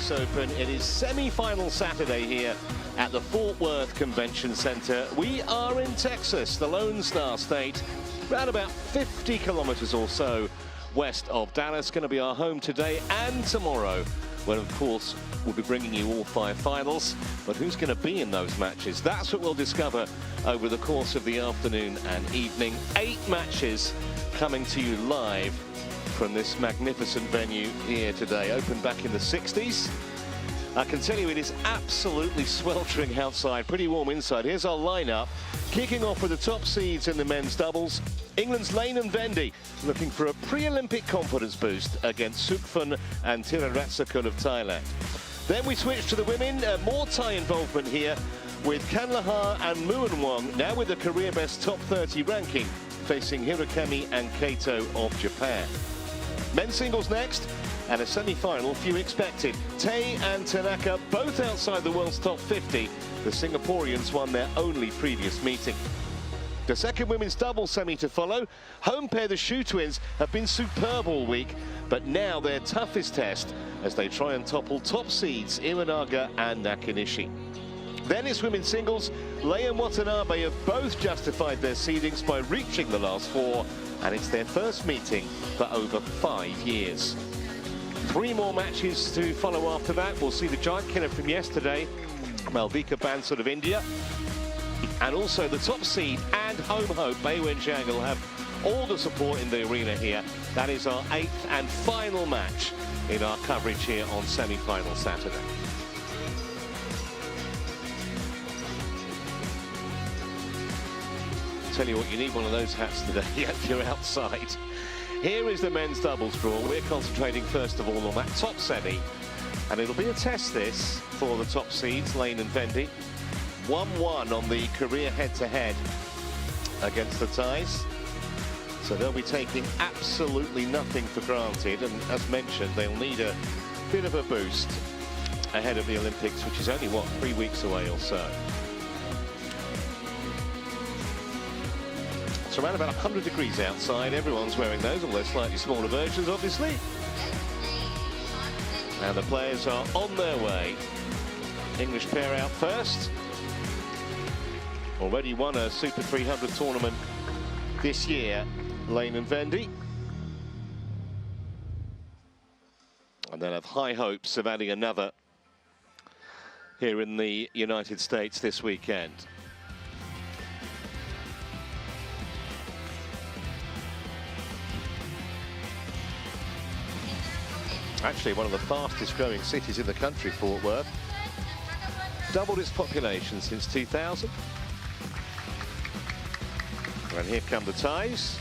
US Open. It is semi-final Saturday here at the Fort Worth Convention Center. We are in Texas, the Lone Star State, around about 50 kilometers or so west of Dallas. Going to be our home today and tomorrow, when of course we'll be bringing you all 5 finals. But who's going to be in those matches? That's what we'll discover over the course of the afternoon and evening. 8 matches coming to you live from this magnificent venue here today. Opened back in the 60s. I can tell you it is absolutely sweltering outside, pretty warm inside. Here's our lineup, kicking off with the top seeds in the men's doubles. England's Lane and Vendy looking for a pre-Olympic confidence boost against Sukphun and Teeraratsakul of Thailand. Then we switch to the women, more Thai involvement here with Kanlahar and Muanwong, now with a career best top 30 ranking, facing Hirakemi and Kato of Japan. Men's singles next, and a semi-final few expected. Tay and Tanaka both outside the world's top 50. The Singaporeans won their only previous meeting. The second women's double semi to follow. Home pair, the Shoe Twins, have been superb all week, but now their toughest test as they try and topple top seeds Imanaga and Nakanishi. Then it's women's singles. Lei and Watanabe have both justified their seedings by reaching the last 4, and it's their first meeting for over 5 years. 3 more matches to follow after that. We'll see the giant killer from yesterday, Malvika Bansal of India, and also the top seed and home hope, Bai Wenjiang, will have all the support in the arena here. That is our 8th and final match in our coverage here on semi-final Saturday. Tell you what, you need one of those hats today if you're outside. Here is the men's doubles draw. We're concentrating first of all on that top semi, and it'll be a test this for the top seeds, Lane and Vendy. 1-1 on the career head-to-head against the Thais. So they'll be taking absolutely nothing for granted, and as mentioned, they'll need a bit of a boost ahead of the Olympics, which is only, what, 3 weeks away or so. It's around about 100 degrees outside. Everyone's wearing those, although slightly smaller versions, obviously. And the players are on their way. English pair out first. Already won a Super 300 tournament this year, Lane and Vendy. And they'll have high hopes of adding another here in the United States this weekend. Actually, one of the fastest growing cities in the country, Fort Worth. Doubled its population since 2000. And here come the Thais.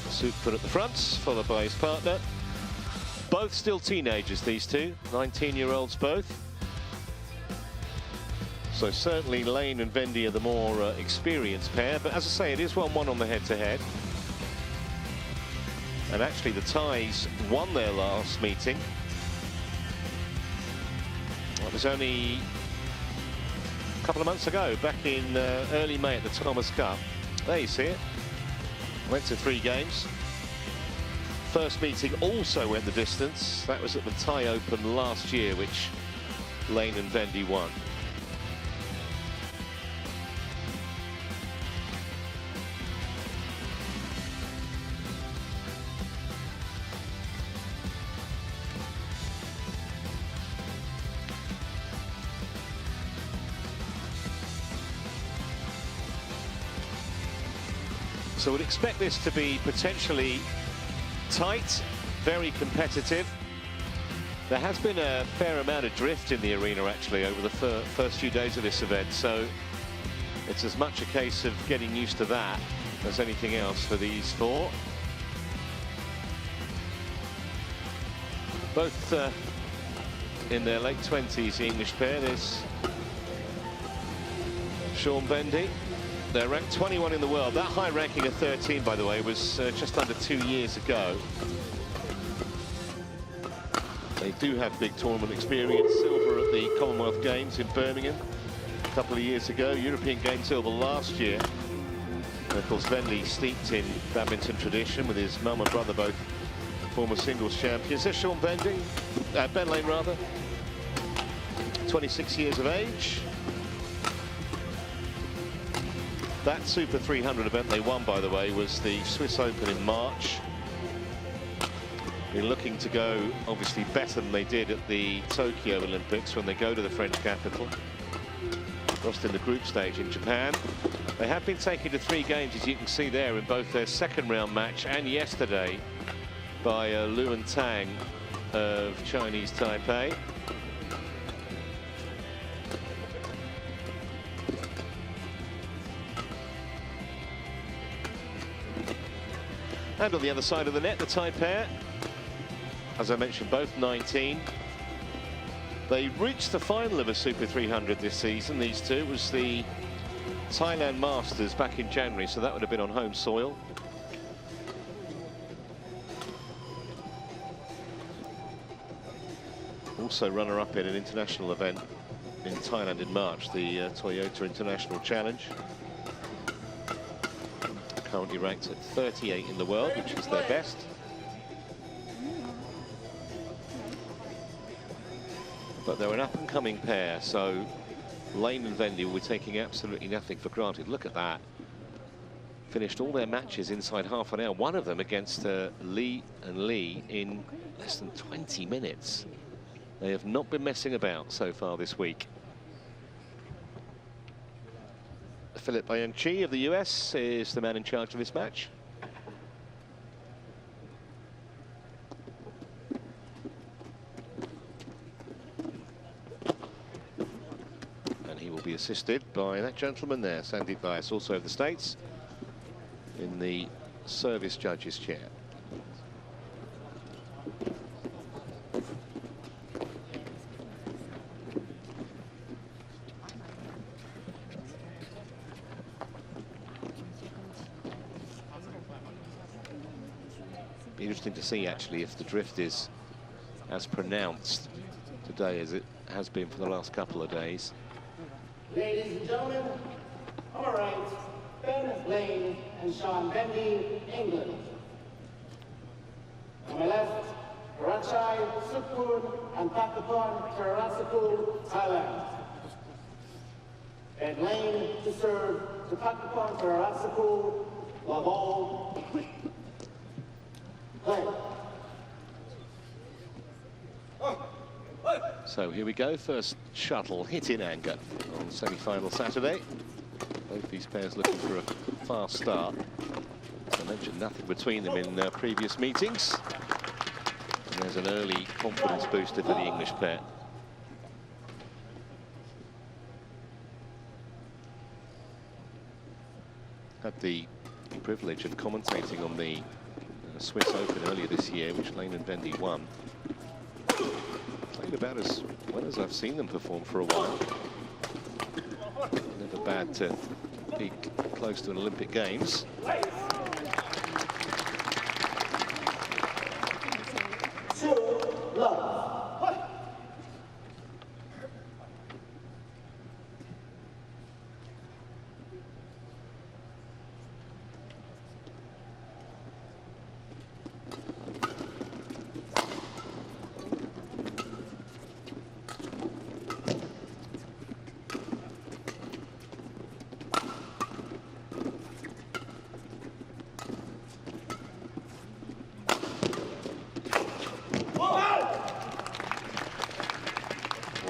Sukphun at the front, followed by his partner. Both still teenagers, these two, 19-year-olds both. So certainly Lane and Vendy are the more experienced pair, but as I say, it is 1-1 on the head-to-head. And actually the Thais won their last meeting. It was only a couple of months ago, back in early May at the Thomas Cup. There you see it. Went to 3 games. First meeting also went the distance. That was at the Thai Open last year, which Lane and Vendy won. So we'd expect this to be potentially tight, very competitive. There has been a fair amount of drift in the arena actually over the first few days of this event, so it's as much a case of getting used to that as anything else for these 4. Both in their late 20s, the English pair. There's Sean Vendy. They're ranked 21 in the world. That high ranking of 13, by the way, was just under 2 years ago. They do have big tournament experience. Silver at the Commonwealth Games in Birmingham a couple of years ago. European Games silver last year. And of course, Vendy steeped in badminton tradition with his mum and brother both former singles champion. Is this Sean Vendy? Ben Lane, rather. 26 years of age. That Super 300 event they won, by the way, was the Swiss Open in March. Been looking to go, obviously, better than they did at the Tokyo Olympics when they go to the French capital. Lost in the group stage in Japan. They have been taken to 3 games, as you can see there, in both their second round match and yesterday by Luan Tang of Chinese Taipei. And on the other side of the net, the Thai pair, as I mentioned, both 19. They reached the final of a Super 300 this season, these two. It was the Thailand Masters back in January, so that would have been on home soil. Also runner-up in an international event in Thailand in March, the Toyota International Challenge. Currently ranked at 38 in the world, which is their best. But they're an up-and-coming pair, so Lane and Vendy will be taking absolutely nothing for granted. Look at that. Finished all their matches inside half an hour. One of them against Lee and Lee in less than 20 minutes. They have not been messing about so far this week. Philip Ayang-Chi of the US is the man in charge of this match. He will be assisted by that gentleman there, Sandeep Vyas, also of the States, in the service judge's chair. Be interesting to see, actually, if the drift is as pronounced today as it has been for the last couple of days. Ladies and gentlemen, on my right, Ben Lane and Sean Vendy, England. On my left, Rachai, Sukphun and Sukphun, Teeraratsakul, Thailand. Ben Lane to serve to Sukphun, Teeraratsakul, love all. Play. So here we go, first shuttle hit in anger on semi-final Saturday. Both these pairs looking for a fast start. As I mentioned, nothing between them in previous meetings. And there's an early confidence booster for the English pair. Had the privilege of commentating on the Swiss Open earlier this year, which Lane and Vendy won. Played about as well as I've seen them perform for a while. Never bad to be close to an Olympic Games.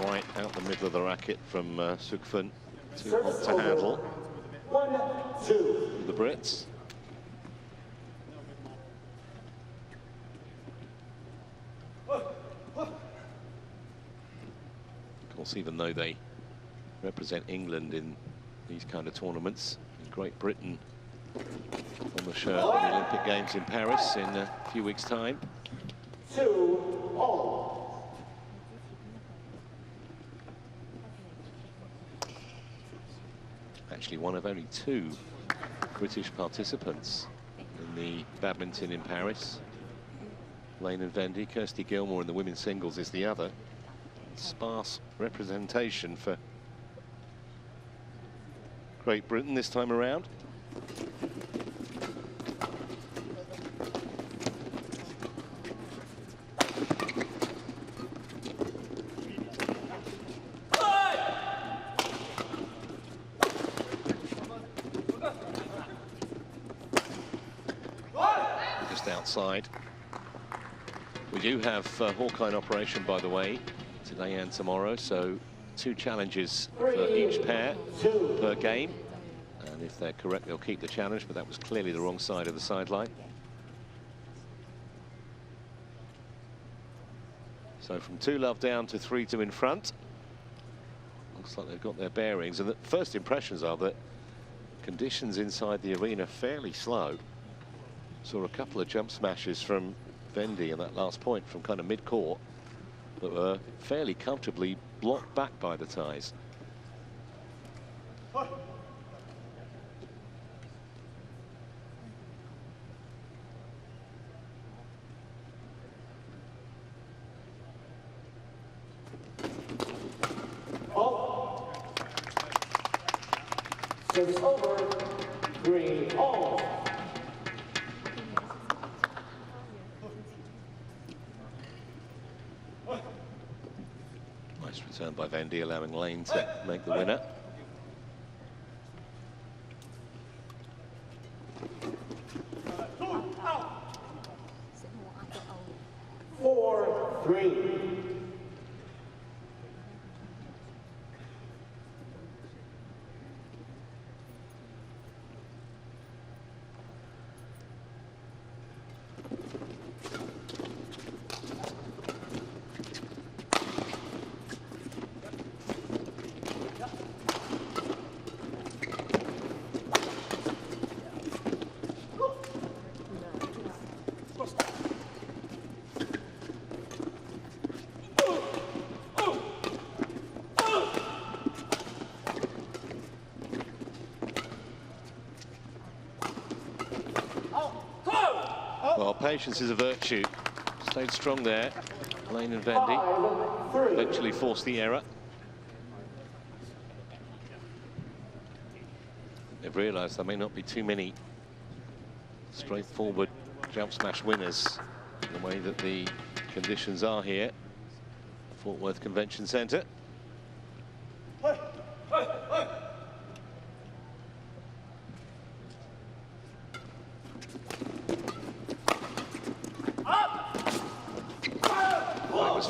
Right out the middle of the racket from Sukphun, too hot to handle. 1-2. The Brits. Of course, even though they represent England in these kind of tournaments, Great Britain on the shirt at the Olympic Games in Paris in a few weeks' time. 2-all. Actually, one of only 2 British participants in the badminton in Paris. Lane and Vendy. Kirsty Gilmore in the women's singles is the other. Sparse representation for Great Britain this time around. outside. We do have Hawkeye in operation, by the way, today and tomorrow, so 2 challenges for each pair per game. And if they're correct, they'll keep the challenge, but that was clearly the wrong side of the sideline. So from 2-love down to 3-2 in front. Looks like they've got their bearings, and the first impressions are that conditions inside the arena fairly slow. Saw a couple of jump smashes from Vendy in that last point from kind of mid-court that were fairly comfortably blocked back by the ties. Service over, 3-all. Nice return by Vendy, allowing Lane to make the winner. Well, patience is a virtue. Stayed strong there. Lane and Vendy eventually forced the error. They've realised there may not be too many straightforward jump smash winners in the way that the conditions are here. Fort Worth Convention Centre.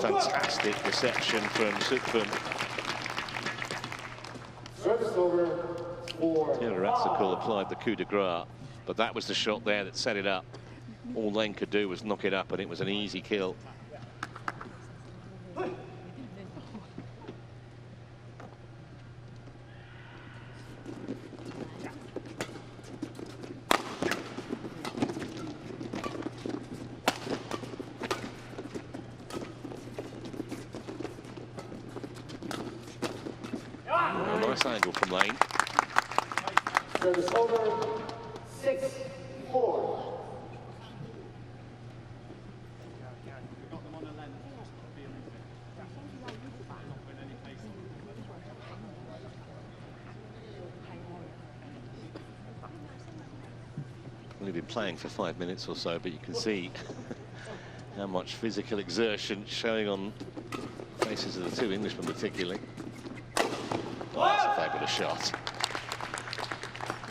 Fantastic reception from Sukphun. Service over, 4. Teeraratsakul applied the coup de grace, but that was the shot there that set it up. All Lane could do was knock it up, and it was an easy kill. Nice angle from Lane. Service over, 6-4. Only been playing for 5 minutes or so, but you can see how much physical exertion showing on faces of the 2 Englishmen particularly. Oh, that's a fabulous shot.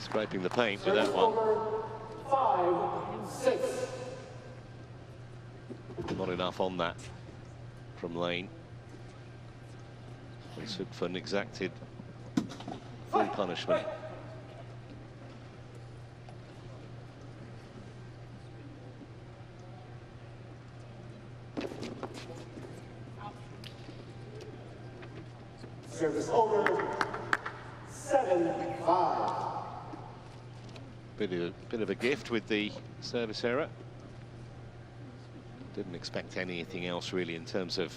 Scraping the paint with that one. 5-6. Not enough on that from Lane. And Sukphun exacted full punishment. Service over, 7-5. Bit of a gift with the service error. Didn't expect anything else really in terms of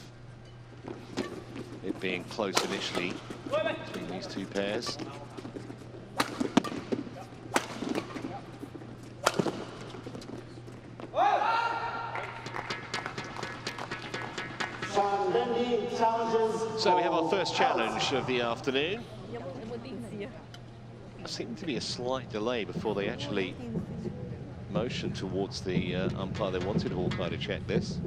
it being close initially between these 2 pairs. So we have our first challenge of the afternoon. There seemed to be a slight delay before they actually motioned towards the umpire. They wanted Hawkeye to check this.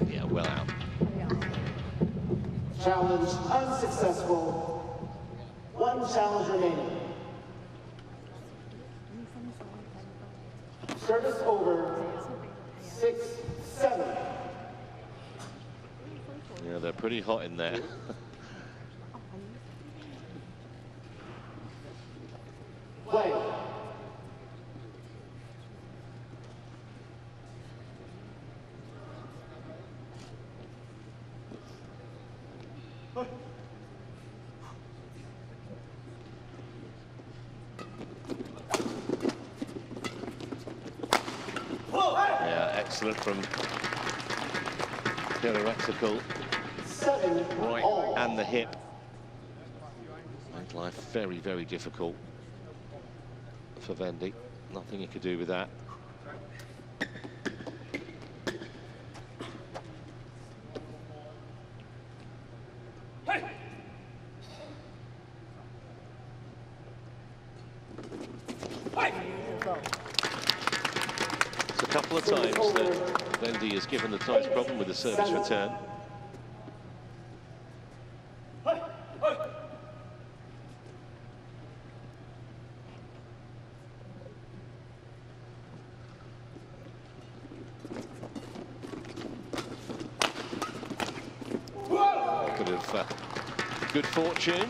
Yeah, well out. unsuccessful. One challenge remaining. Service over. 6-7. Yeah, they're pretty hot in there. Play. Yeah, excellent from Teeraratsakul. Right, and the hip. Made life very, very difficult for Vendy. Nothing he could do with that. It's a couple of times that Vendy has given the ties problem with the service return. Bit of good fortune.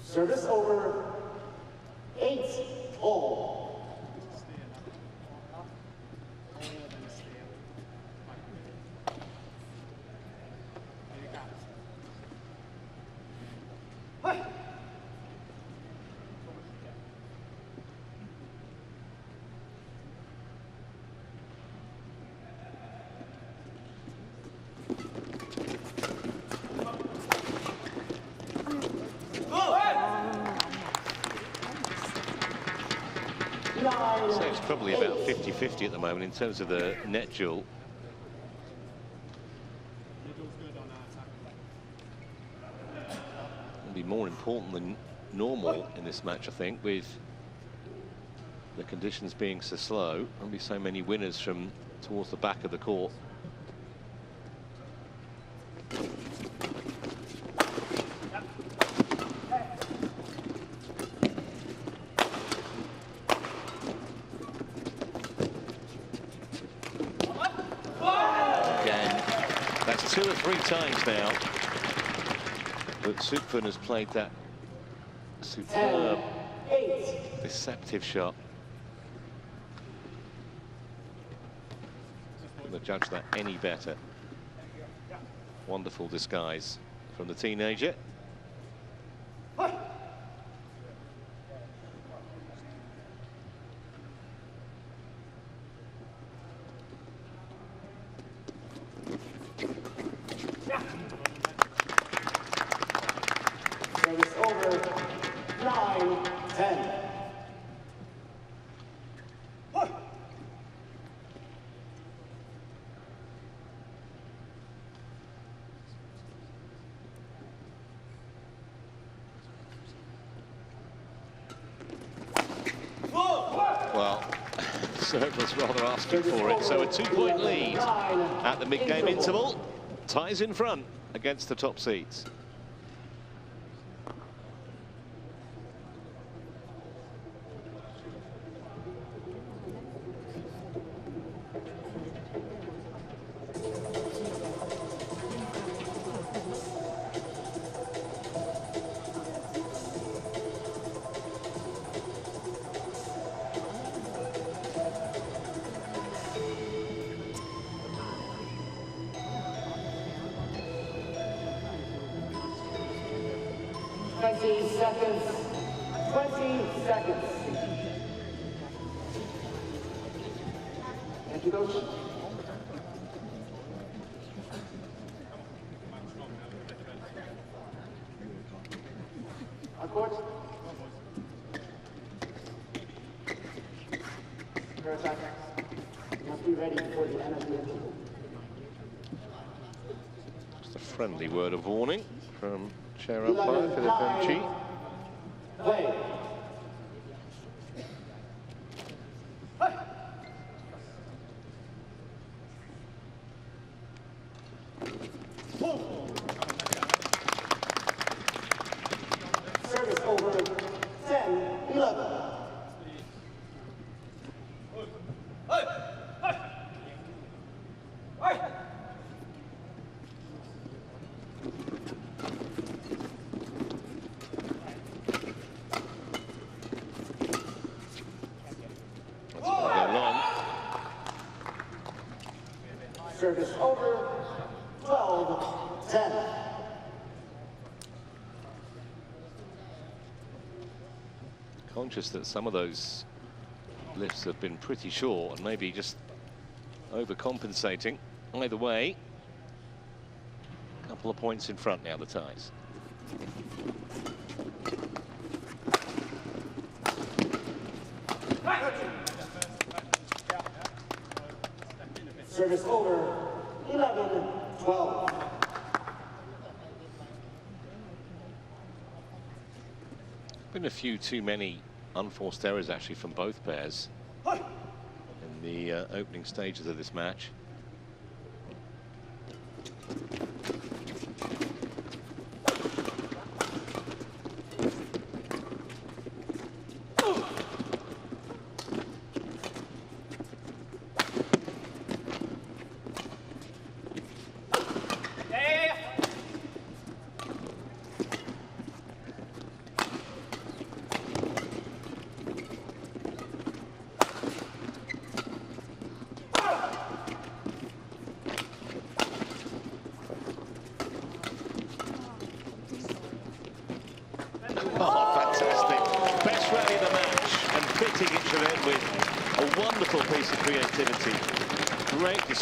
Service over. 8-all. So it's probably about 50-50 at the moment in terms of the net duel. It'll be more important than normal in this match, I think, with the conditions being so slow. There'll be so many winners from towards the back of the court. That's 2 or 3 times now that Sukphun has played that superb, deceptive shot. Couldn't have judged that any better. Wonderful disguise from the teenager. Service over. 9-10. Well, Serve was rather asking for it. So a 2-point lead at the mid-game interval. Ties in front against the top seeds. Seconds. 20 seconds. Thank you, Coach. Our court. Your attack must be ready for the end of the interval. Just a friendly word of warning from chair umpire Philip ENG. Play. conscious that some of those lifts have been pretty short and maybe just overcompensating. Either way, a couple of points in front now, the ties. Service over, 11-12. Been a few too many unforced errors actually from both pairs in the opening stages of this match.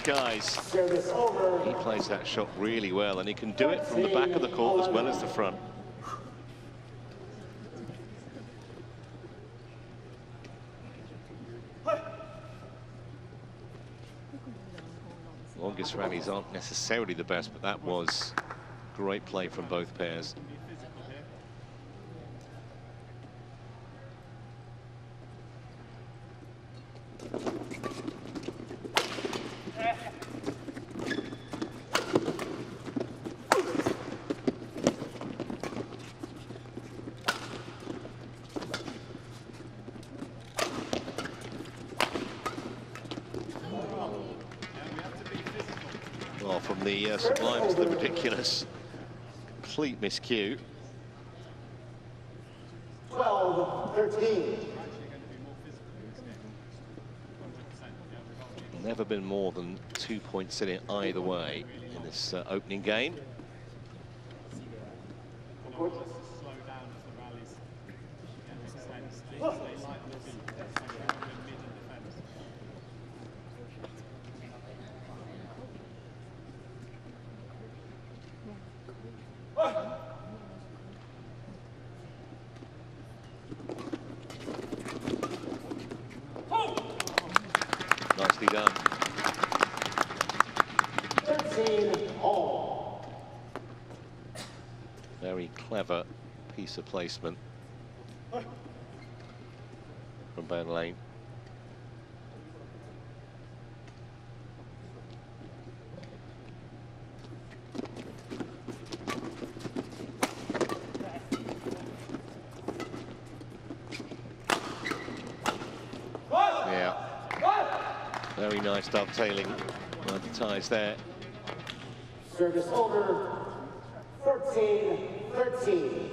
Guys, he plays that shot really well, and he can do it from the back of the court as well as the front. Longest rallies aren't necessarily the best, but that was great play from both pairs. The sublime to the ridiculous, complete miscue. 12-13. Never been more than 2 points in it either way in this opening game. Nicely done. 13-all. Very clever piece of placement from Ben Lane. Very nice dovetailing of the ties there. Service over, 13-13.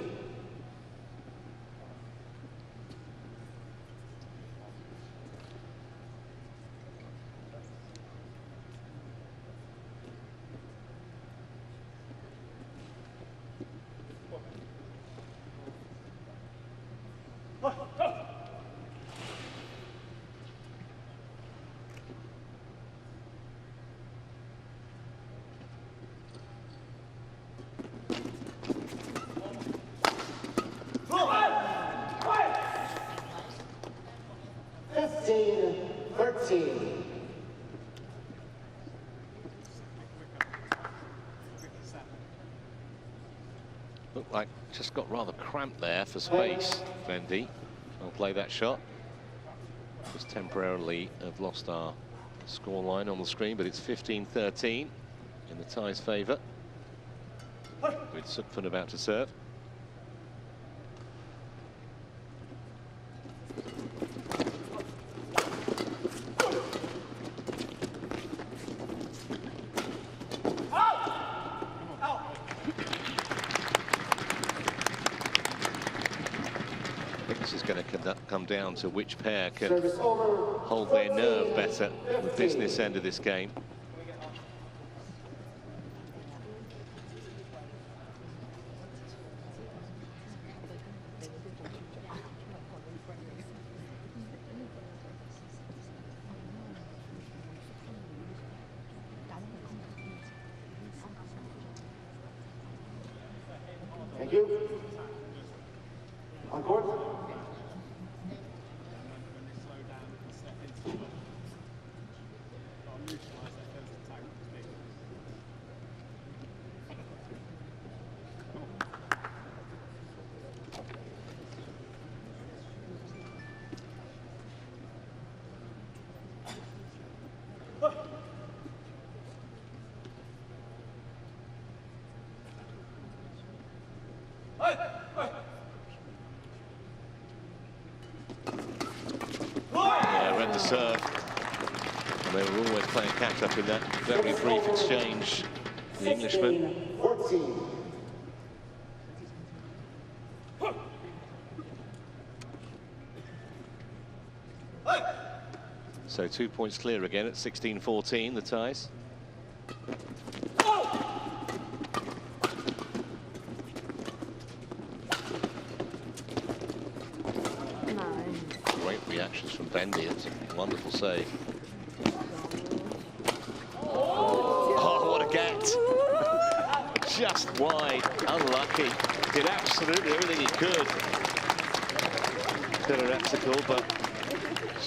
Looked like just got rather cramped there for space, Vendy. I'll play that shot. Just temporarily have lost our score line on the screen, but it's 15-13 in the tie's favour, with Sukphun about to serve. Come down to which pair can hold their nerve better in the business end of this game. you. On court. Yeah, read the serve. And they were always playing catch-up in that very brief exchange, the Englishman. 14. So 2 points clear again at 16-14, the ties. Great reactions from Vendy. It's a wonderful save. Oh, what a get! Just wide, unlucky. Did absolutely everything he could. Teeraratsakul, but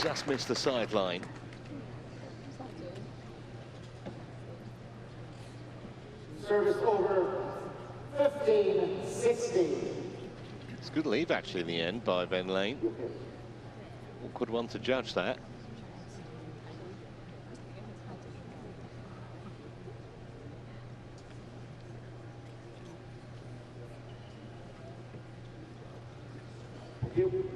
just missed the sideline. Service over 15-16. It's a good leave actually in the end by Ben Lane. Awkward one to judge that. Thank you.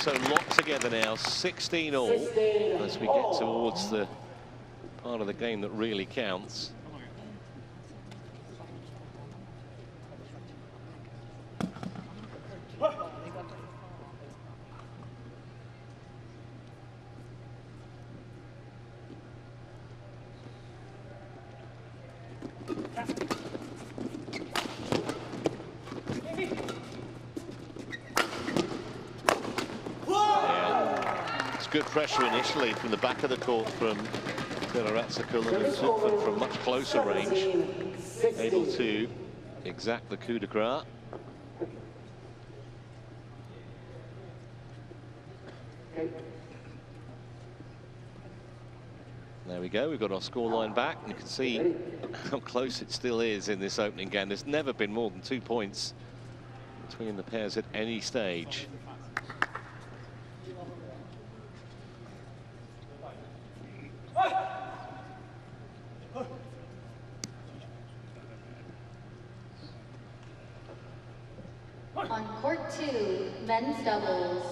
So locked together now, 16 all, as we get towards the part of the game that really counts. Good pressure initially from the back of the court from Teeraratsakul and Sukphun from much closer range, able to exact the coup de grace. There we go, we've got our scoreline back, and you can see how close it still is in this opening game. There's never been more than 2 points between the pairs at any stage. On court 2, men's doubles.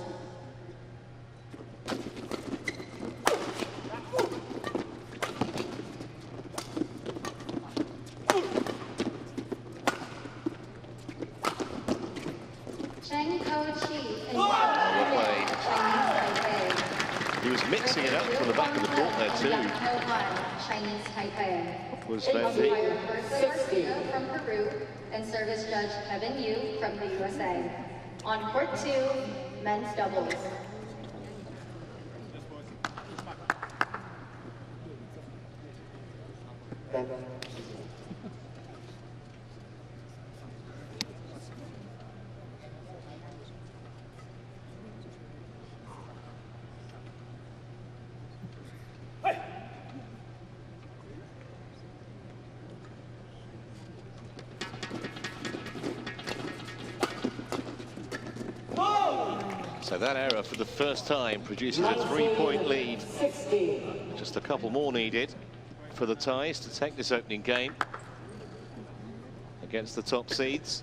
He was mixing it up from the back of the court there too. Was Vendy. From Peru and service judge Kevin Yu from the USA. On court 2, men's doubles. So that error for the first time produces a 3-point lead. Just a couple more needed for the ties to take this opening game against the top seeds.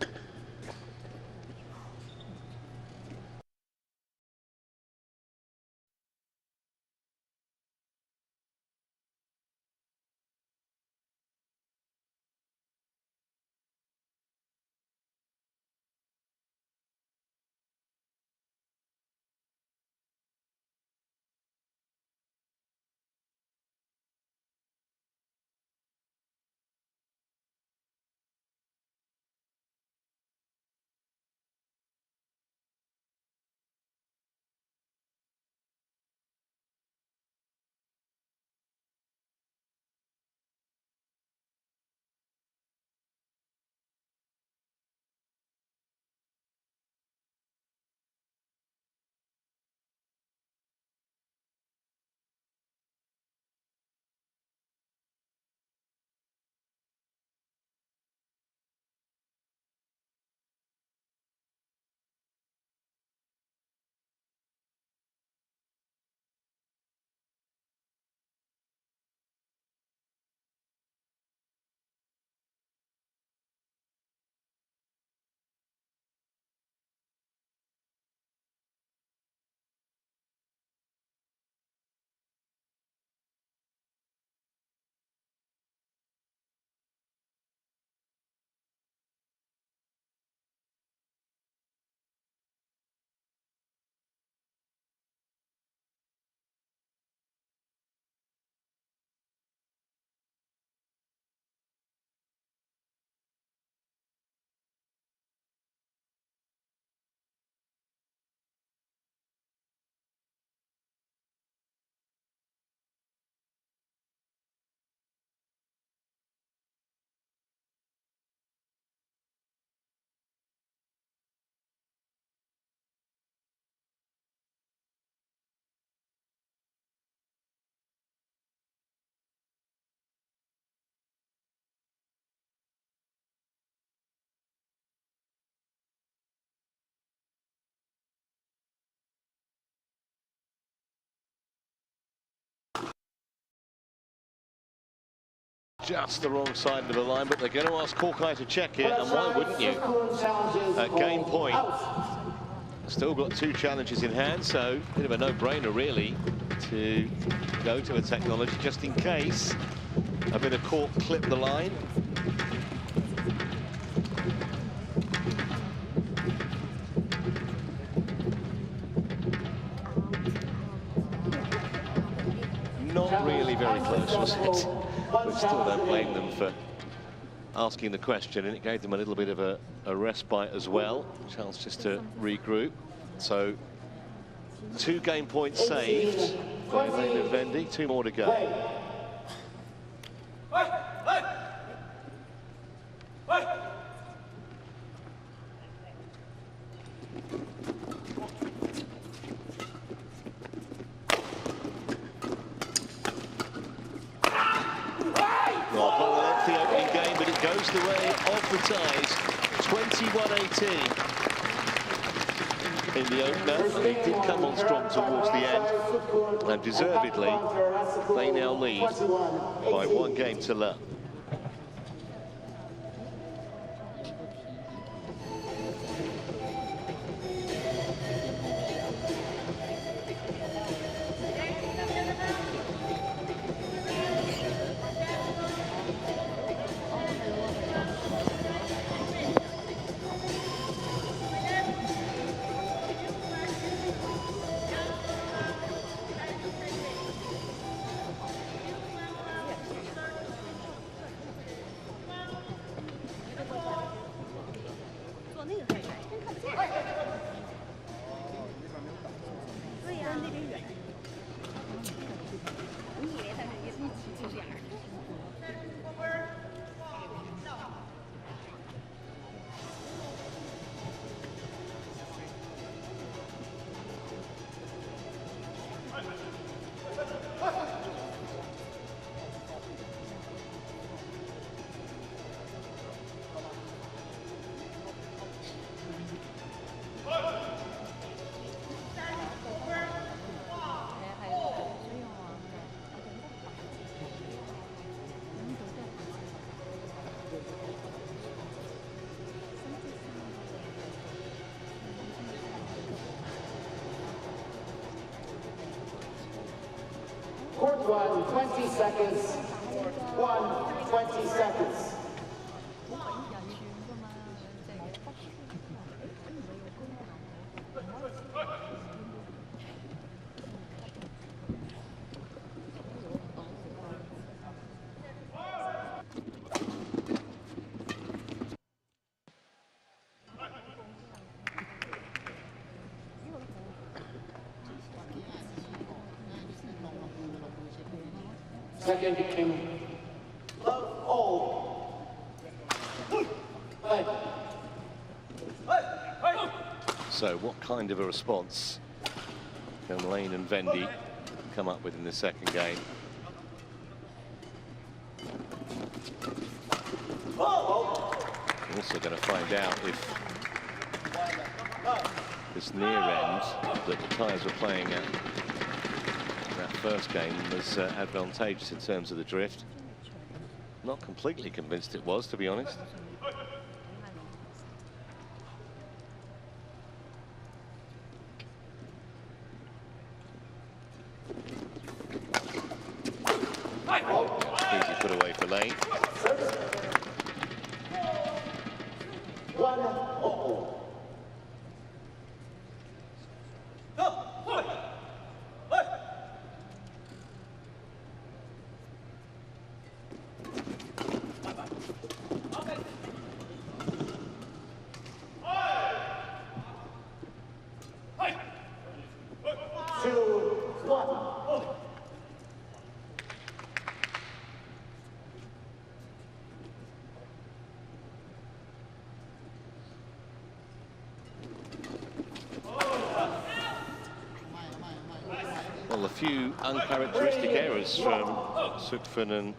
Just the wrong side of the line, but they're going to ask Hawkeye to check it, and why wouldn't you? At game point. Still got 2 challenges in hand, so a bit of a no-brainer, really, to go to a technology just in case a bit of cork clip the line. Not really very close, was it? But still don't blame them for asking the question, and it gave them a little bit of a respite as well. Chance just to regroup. So 2 game points saved by Elaine and Vendy, 2 more to go. The opening game, but it goes the way of the ties. 21-18 in the opener. They did come on strong towards the end, and deservedly, they now lead by 1 game to none. Court 1, 20 seconds. 20 seconds. Second game. So what kind of a response can Lane and Vendy come up with in the second game? Also going to find out if this near end that the Tigers were playing at that first game was advantageous in terms of the drift. Not completely convinced it was, to be honest. Easy put away for Lane. Well, a few uncharacteristic errors from Sukphun and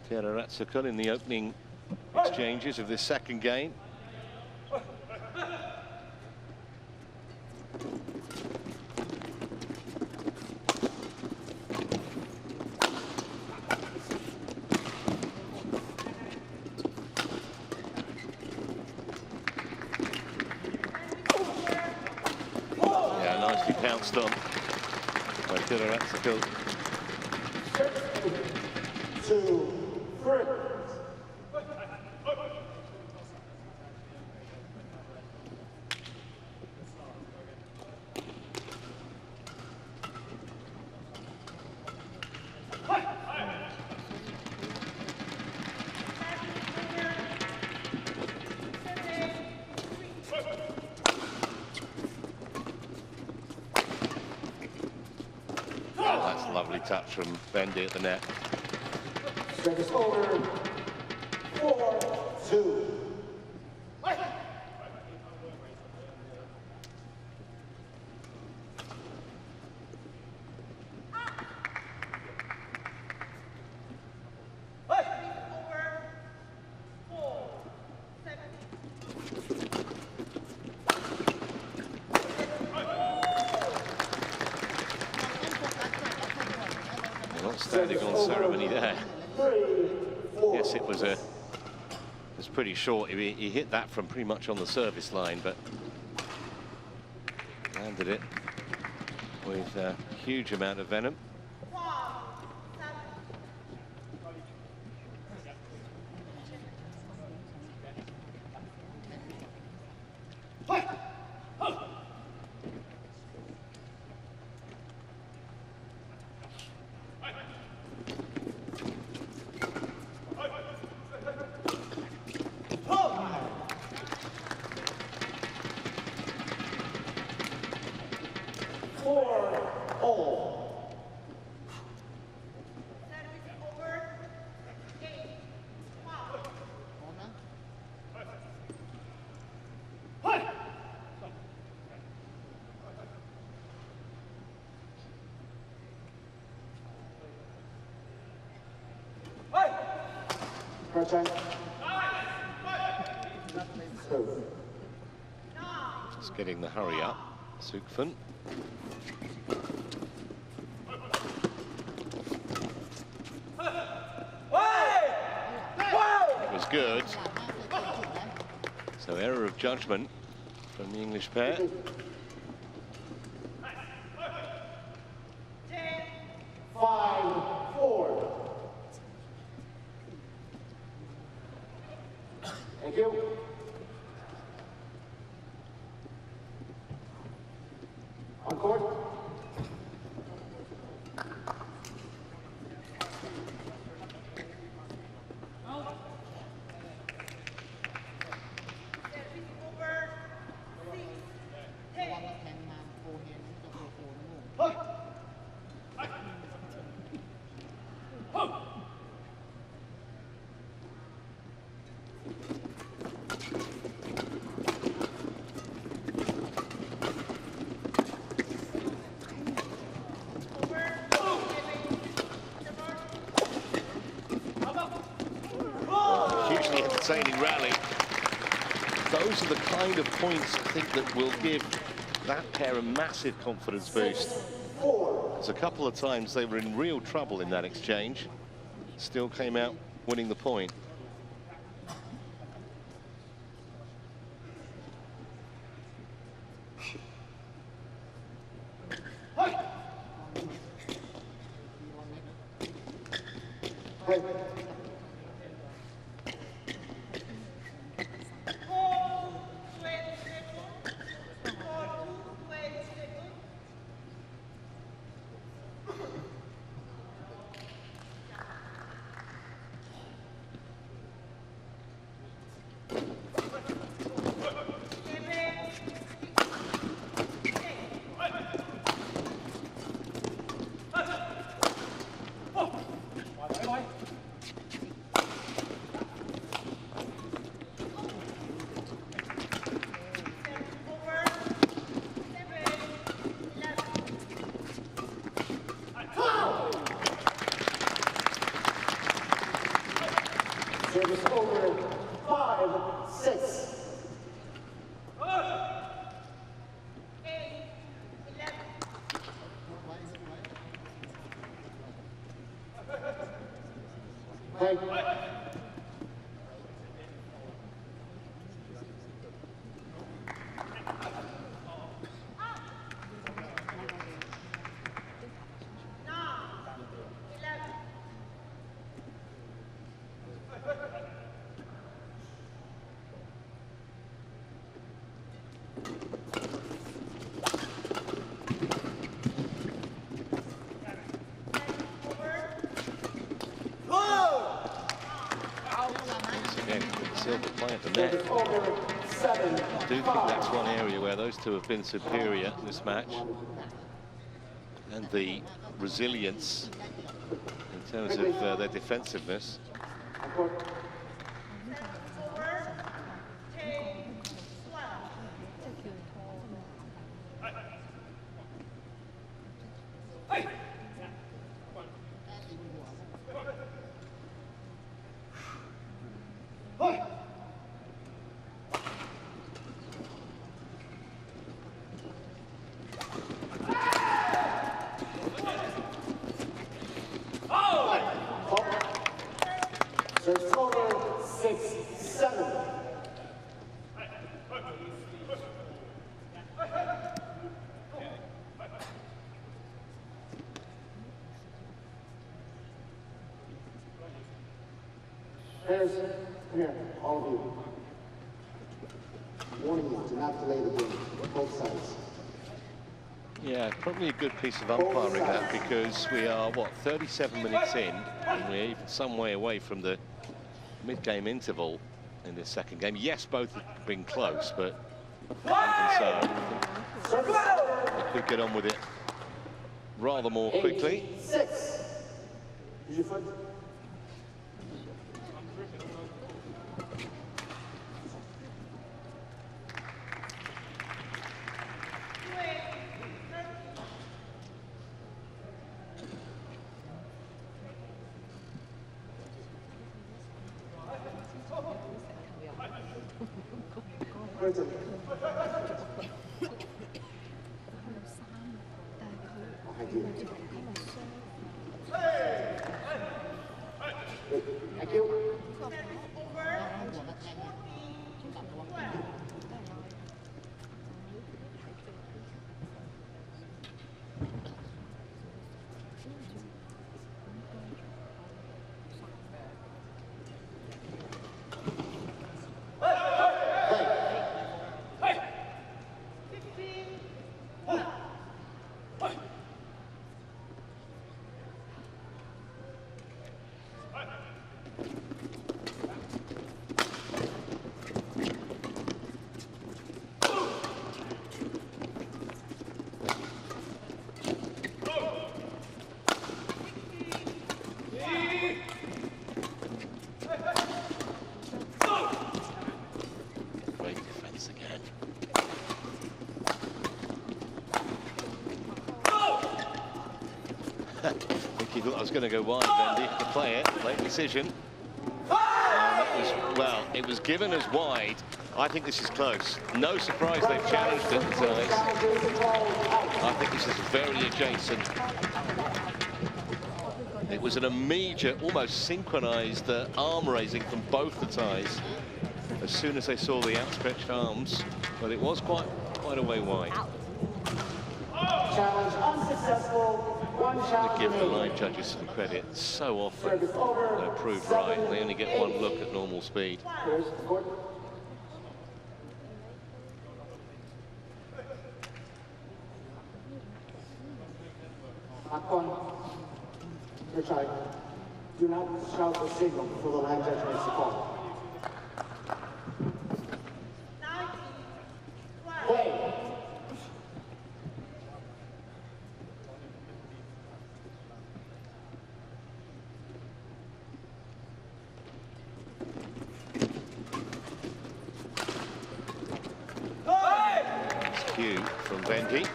Teeraratsakul in the opening exchanges of this second game. bounced on by Teeraratsakul. 6-2-3. Lovely touch from Vendy at the net. Service over. 4-2. Not standing on ceremony there. Yes, it was pretty short. He hit that from pretty much on the service line, but landed it with a huge amount of venom. Just getting the hurry up, Sukphun. It was good. So error of judgment from the English pair. 5-4. Thank you. On court. Hugely entertaining rally. Those are the kind of points I think that will give that pair a massive confidence boost. There's a couple of times they were in real trouble in that exchange. Still came out winning the point. Service over. 5-6. Thank you. silver playing at the net. I do think that's one area where those two have been superior in this match. And the resilience in terms of their defensiveness. Here, all of you. Warning you, do not delay the game, both sides. Yeah, probably a good piece of umpiring that, because we are, what, 37 minutes in, and we're even some way away from the mid-game interval in this second game. Yes, both have been close, but even so, they could get on with it rather more quickly. 86. Use your foot. Thank you. I was going to go wide, Vendy, to play it. Late decision. Well, it was given as wide. I think this is close. No surprise they've challenged it tonight. I think this is very adjacent. It was an immediate, almost synchronized arm raising from both the ties as soon as they saw the outstretched arms, but it was quite a way wide. Challenge unsuccessful. To give the line judges some credit, so often they're proved right, and they only get one look at normal speed. Do not shout the signal before the line judge makes the call. Play. From Vendy.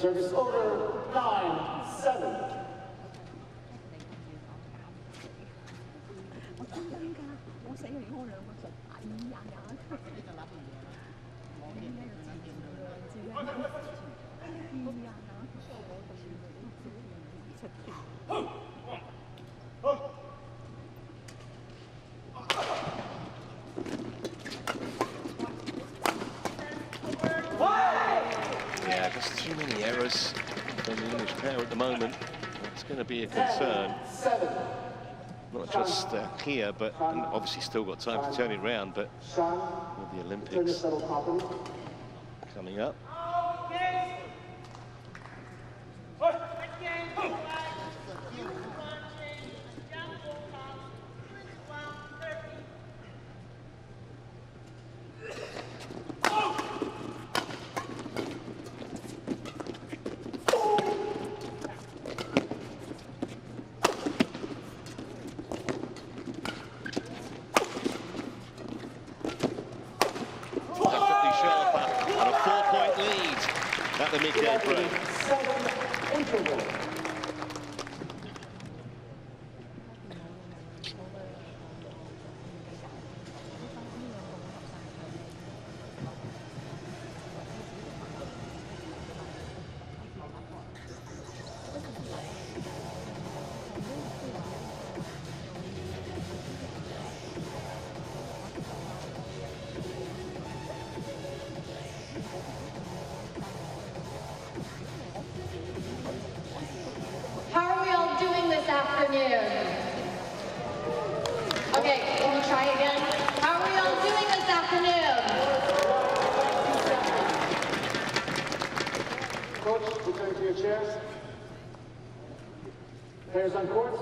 Service over 9-7. Just too many errors from the English pair at the moment. It's going to be a concern. Not just here, but obviously still got time to turn it around, but with the Olympics coming up. set break. 7 interval. How are we all doing this afternoon? Okay, can we try again? How are we all doing this afternoon? Coach, return to your chairs. Players on court.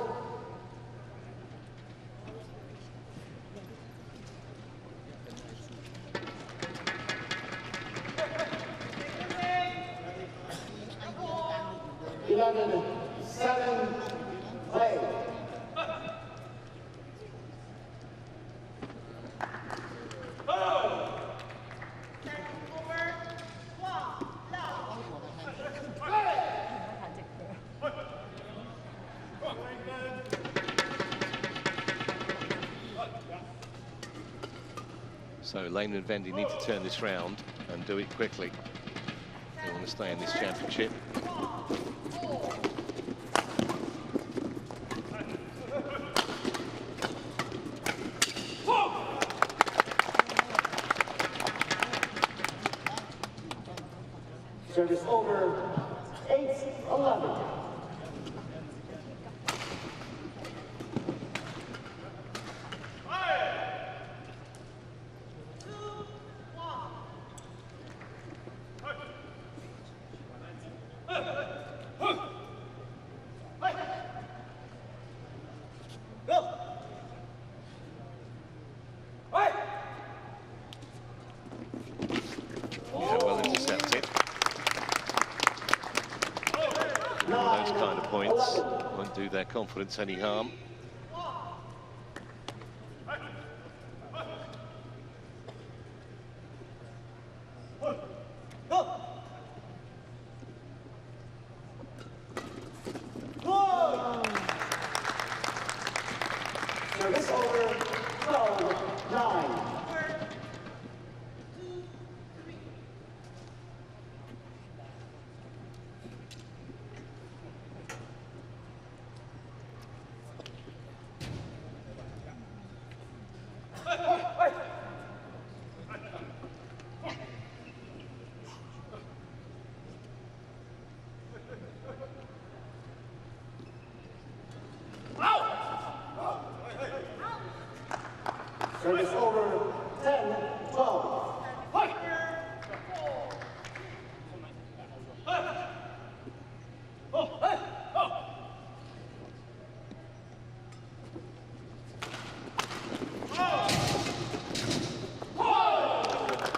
Eleven, 7, play. So Lane and Vendy need to turn this round and do it quickly. They want to stay in this championship. Service over, 8-11. Yeah, well intercepted. Those kind of points won't do their confidence any harm. Service over, 12-9. Service over, 10-12.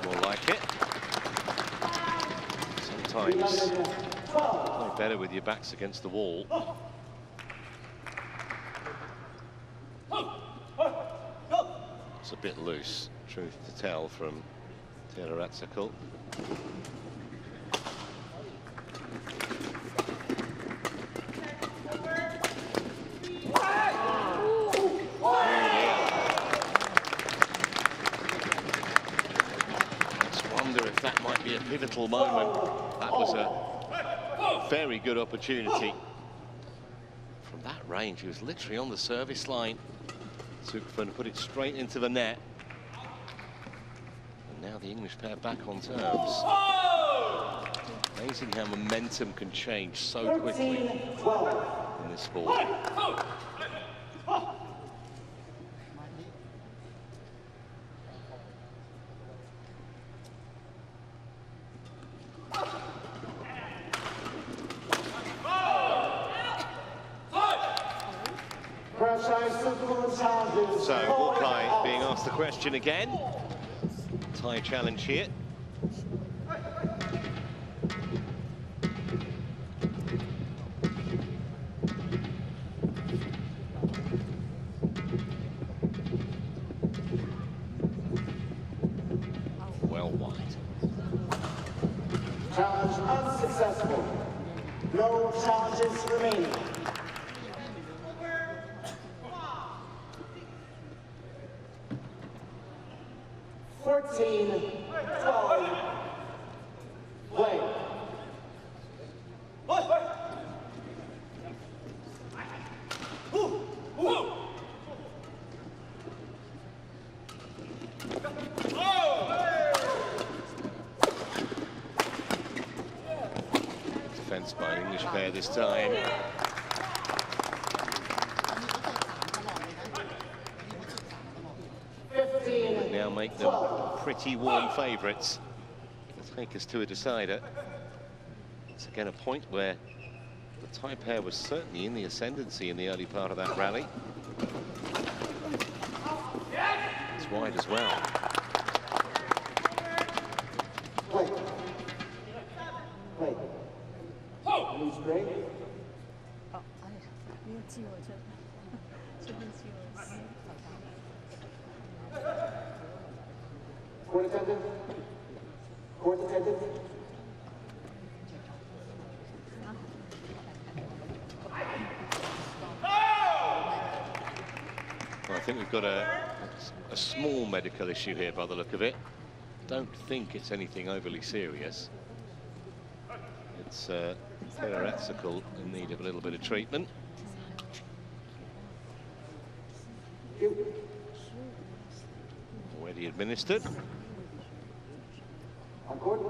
More like it. Sometimes play better with your backs against the wall. It's a bit loose, truth to tell, from Teeraratsakul. That might be a pivotal moment. That was a very good opportunity. From that range, he was literally on the service line. Sukphun put it straight into the net. And now the English pair back on terms. Amazing how momentum can change so quickly in this sport. So, Hawkeye being asked the question again. Tie challenge here. Well wide. Challenge unsuccessful. English pair this time. Would now make them pretty warm favourites to take us to a decider. It's again a point where the Thai pair was certainly in the ascendancy in the early part of that rally. It's wide as well. Court attendant. Court attendant. Well, I think we've got a small medical issue here by the look of it. Don't think it's anything overly serious. It's Teeraratsakul in need of a little bit of treatment. Already administered. On court.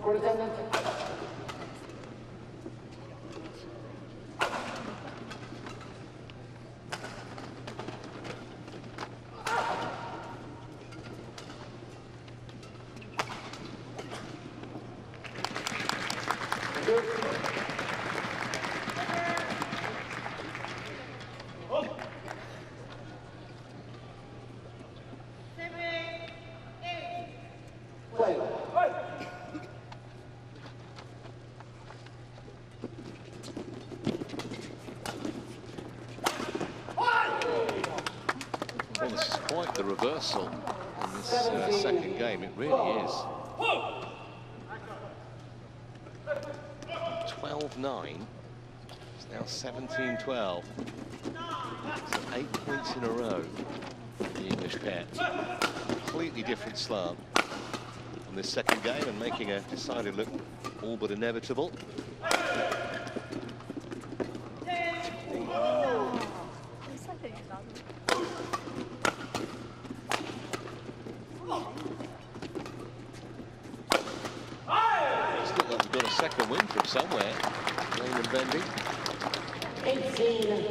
Court attendant. Well, this is quite the reversal in this second game. It really is. 12-9. It's now 17-12. So 8 points in a row for the English pair. Completely different slant on this second game and making a decided look all but inevitable. Got a second win from somewhere. Lane and Vendy. 18-12.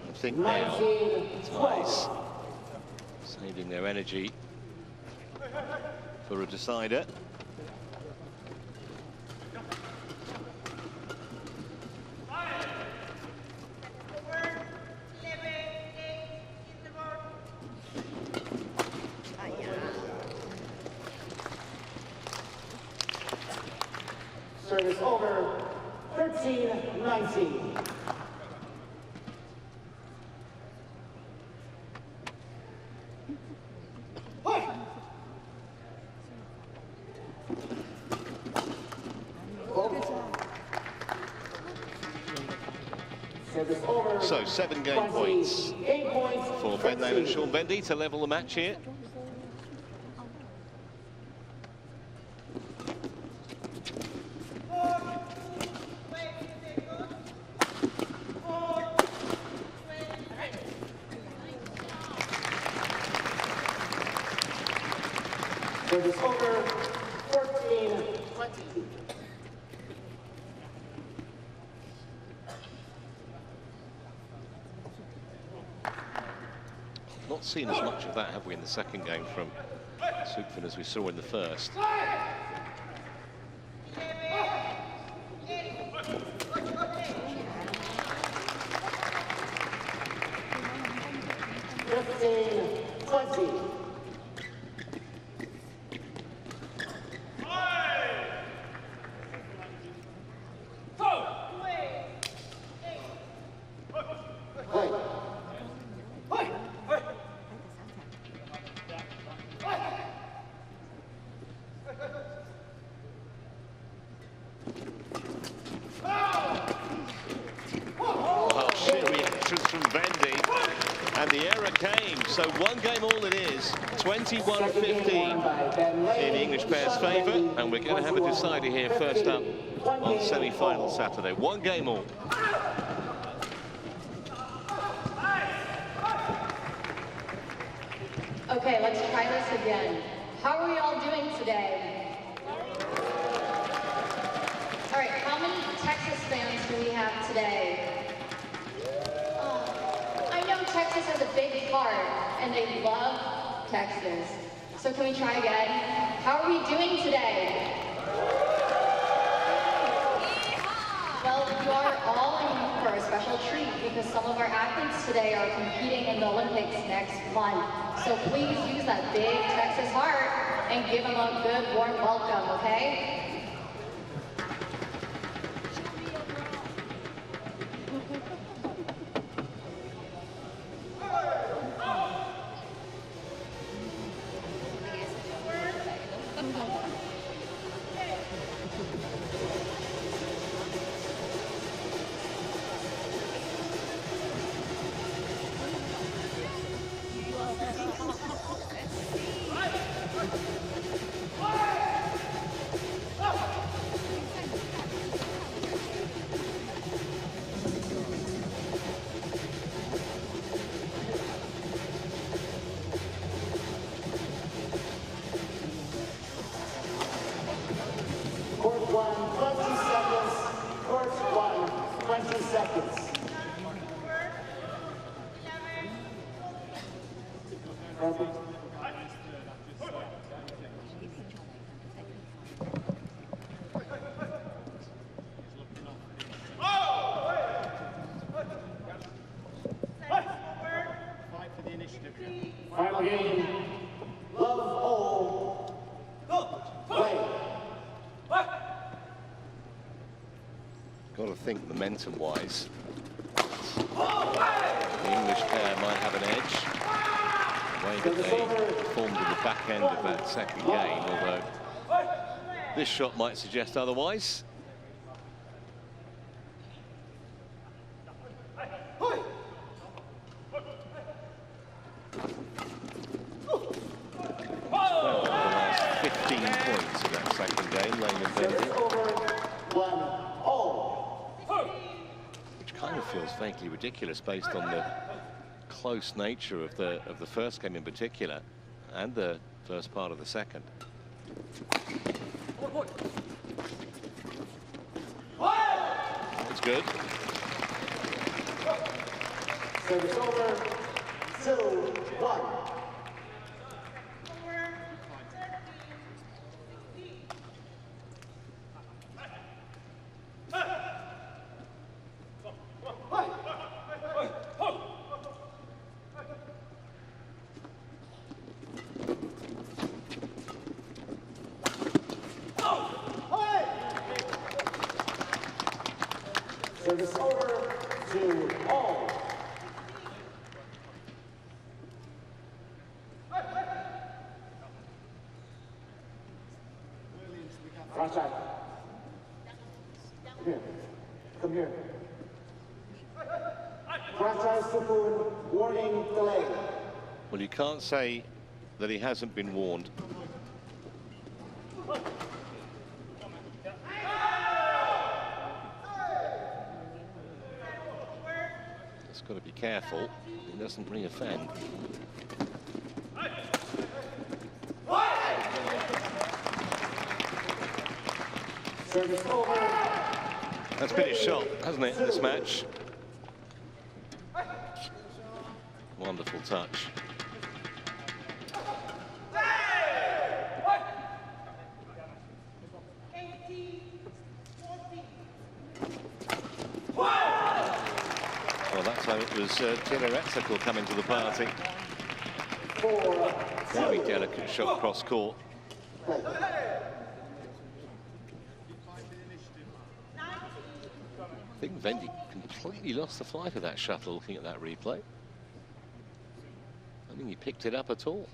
I think now Thais saving their energy for a decider. Service over. 13-19. So 7 game points for Ben Lane and Sean Vendy to level the match here. Service over. 14-20. Not seen as much of that, have we, in the second game from Sukphun as we saw in the first. From Vendy. And the error came, so one game all it is, 21-15 in the English pair's favour, and we're going to have a decider here first up on semi-final Saturday. One game all. Okay, let's try this again. How are we all doing today? All right, how many Texas fans do we have today? I know Texas has a big heart, and they love Texas. So can we try again? How are we doing today? Well, you are all in for a special treat because some of our athletes today are competing in the Olympics next month. So please use that big Texas heart and give them a good warm welcome, okay? Court 1, 20 seconds. Court 1, 20 seconds. Perfect. Final game. Love all. Play. Got to think momentum-wise, the English pair might have an edge. The way that they performed in the back end of that second game, although this shot might suggest otherwise. Well, the last 15 points of that second game, Lane and Vendy. Which kind of feels vaguely ridiculous based on the close nature of the first game in particular, and the first part of the second. It's good. Service over. 2-1. Service over to all. Franchise. Come here. Come here. Franchise Sukphun, warning delay. Well, you can't say that he hasn't been warned. Just got to be careful he doesn't re-offend. Service over. That's been his shot, hasn't it, this match? Wonderful touch. Well, that time it was Teeraratsakul coming to the party. Very delicate shot cross court. I think Vendy completely lost the flight of that shuttle looking at that replay. I don't think he picked it up at all.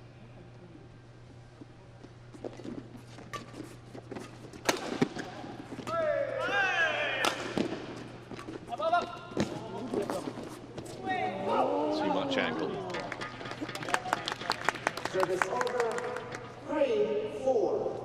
Too much match angle. Service over, 3-4.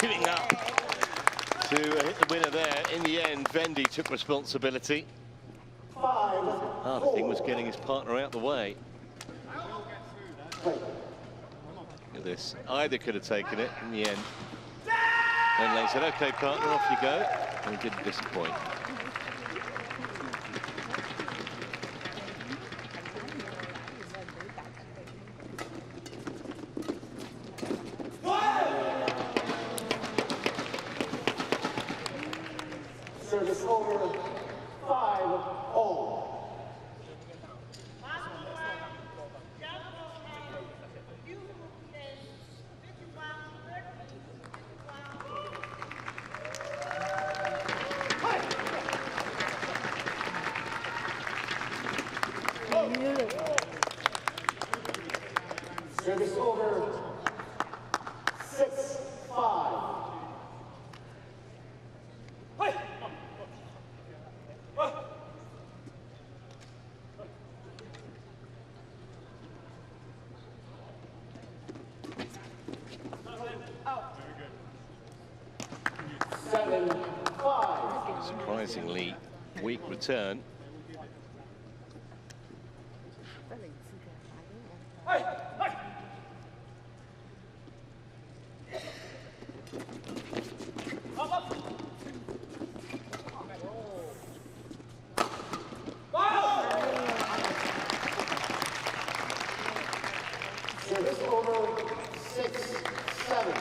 Giving up to hit the winner there. In the end, Vendy took responsibility. Hard thing was getting his partner out the way. Look at this. Either could have taken it in the end. Then they said, "Okay, partner, off you go," and he didn't disappoint. Service over, 5-all. Service over, 6-5. Surprisingly weak return. Service over, 6-7.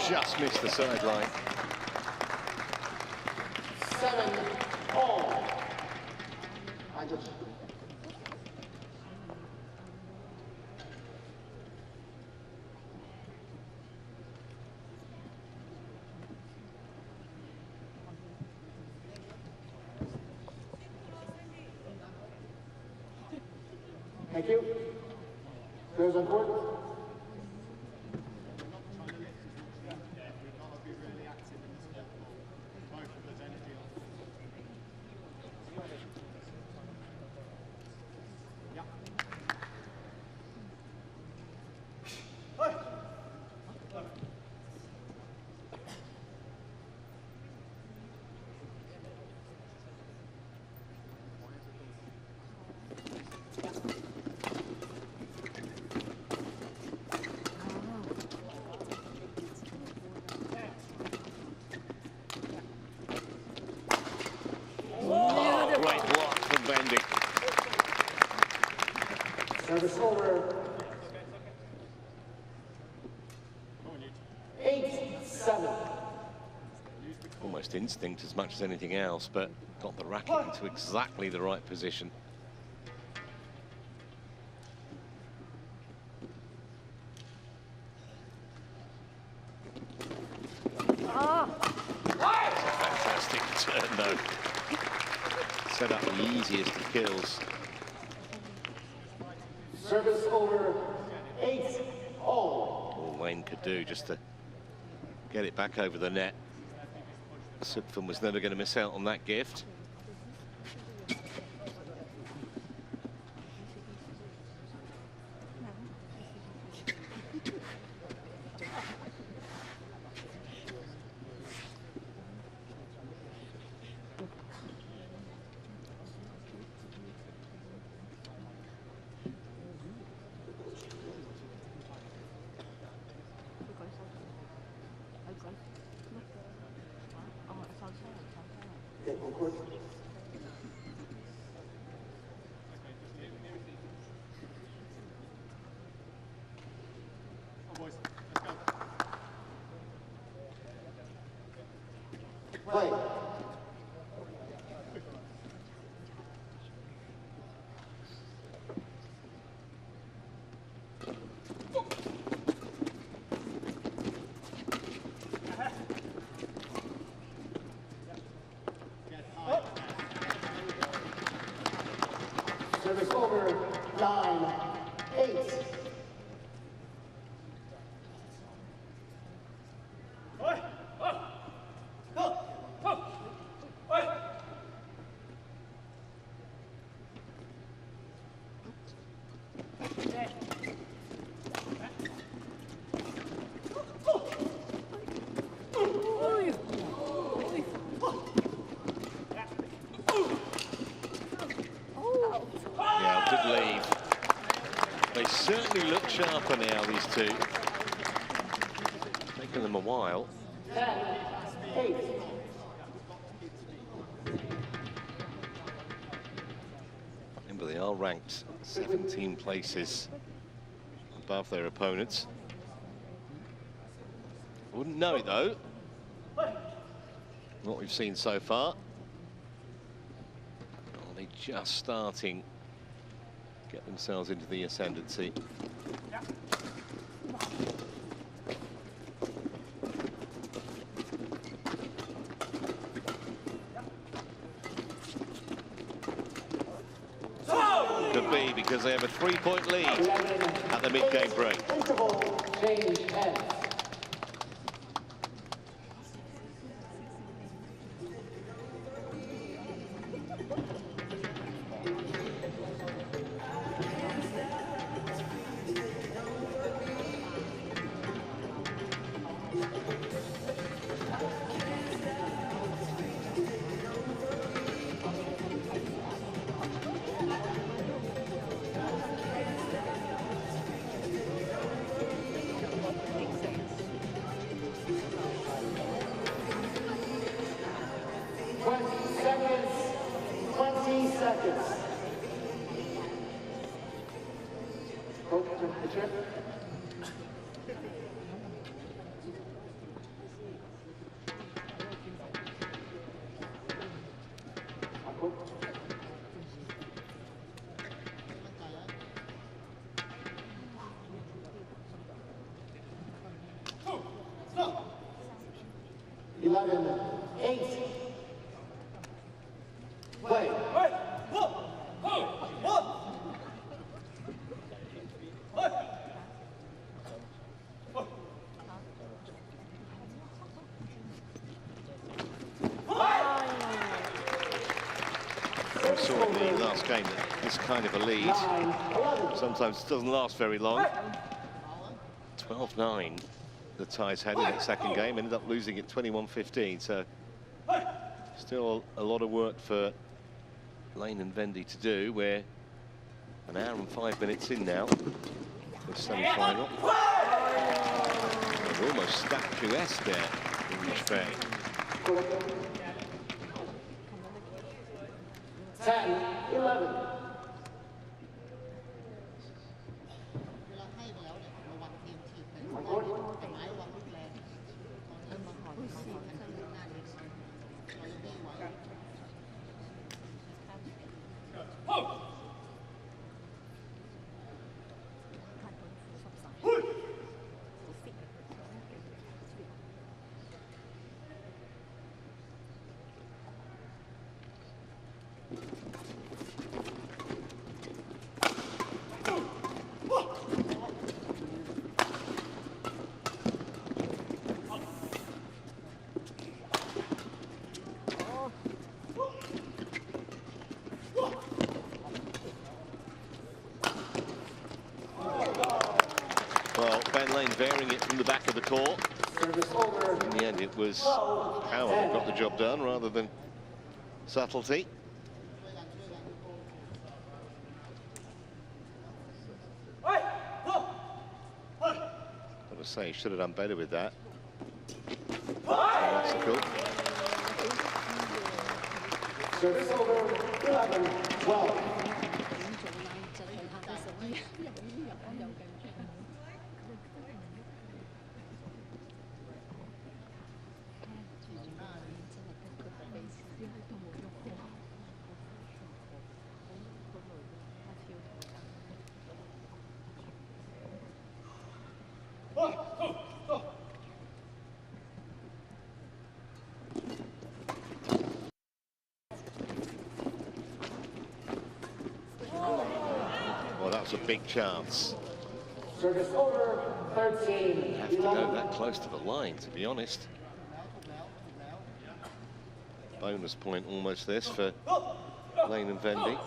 Just missed the sideline. 7-all. Thank you. Players on board. Great block from Vendy. Service over. 8-7. Almost instinct as much as anything else, but got the racket into exactly the right position. Fantastic return, though. Set up the easiest of kills. Service over, 8-all. All Wayne could do just to get it back over the net. Sukphun was never going to miss out on that gift. Play. Service over, 9-8. They certainly look sharper now, these two. Taking them a while. 10-8. Remember, they are ranked 17 places above their opponents. Wouldn't know it, though. What we've seen so far. Are they just starting to get themselves into the ascendancy? Could be, because they have a 3-point lead at the mid-game break. Interval change ends. Game, this kind of a lead sometimes doesn't last very long. 12-9 the ties had in that second game, ended up losing it 21-15, so still a lot of work for Lane and Vendy to do. We're an hour and 5 minutes in now, this semi-final. They're almost statuesque there in each bay. 10-11. Varying it from the back of the court. In the end, it was power that got the job done rather than subtlety. Gotta say, should have done better with that. Teeraratsakul. Service over, 11-12. Well, that was a big chance. Service over, 13. Have to go that close to the line, to be honest. Bonus point almost this for Lane and Vendy.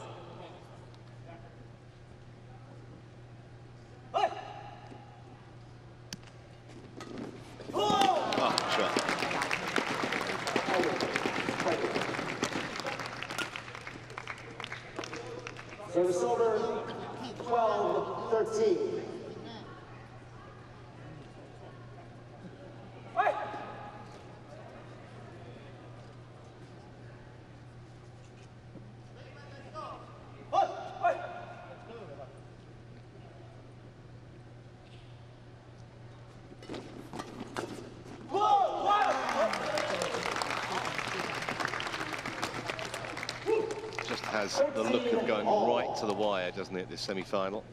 Oh, shot. Service over, 12-13. Just has the look of going right to the wire, doesn't it, this semi-final?